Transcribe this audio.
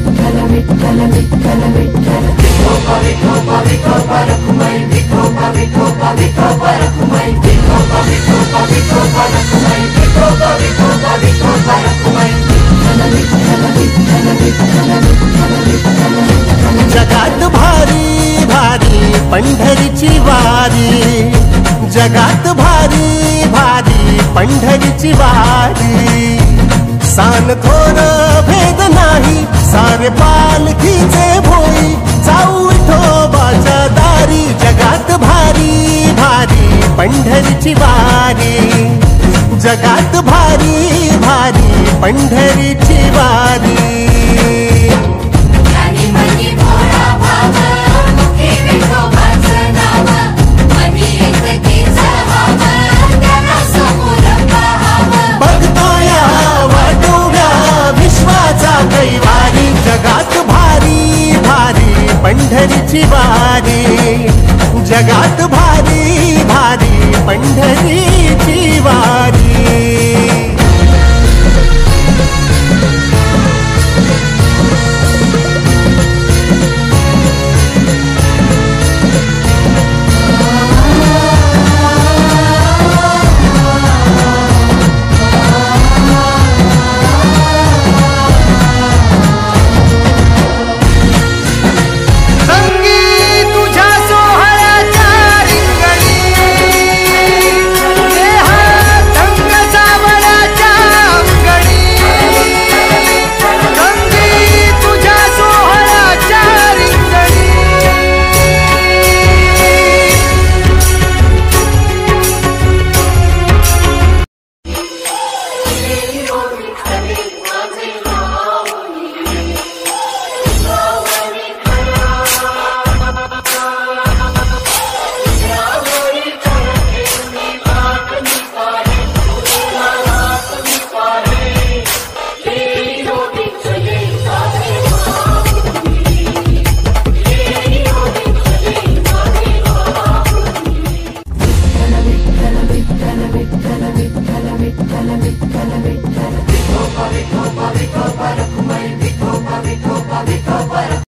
विठ्ठल विठ्ठल विठ्ठल विठ्ठल विठोबा विठोबा विठोबा रखुमाई विठोबा विठोबा विठोबा रखुमाई विठोबा विठोबा विठोबा रखुमाई विठोबा विठोबा विठोबा रखुमाई विठ्ठल विठ्ठल विठ्ठल विठ्ठल विठ्ठल विठ्ठल जगात भारी भारी पंढरीची वारी, जगात भारी भारी पंढरीची वारी, सान थोर भेद नाही सारे पालखीचे भोई, जाऊ विठोबाच्या दारी, जगात भारी भारी पंढरीची वारी, जगात भारी भारी पंढरीची वारी। जगात भारी भारी पंढरीची वारी, जगात भारी भारी पंढरी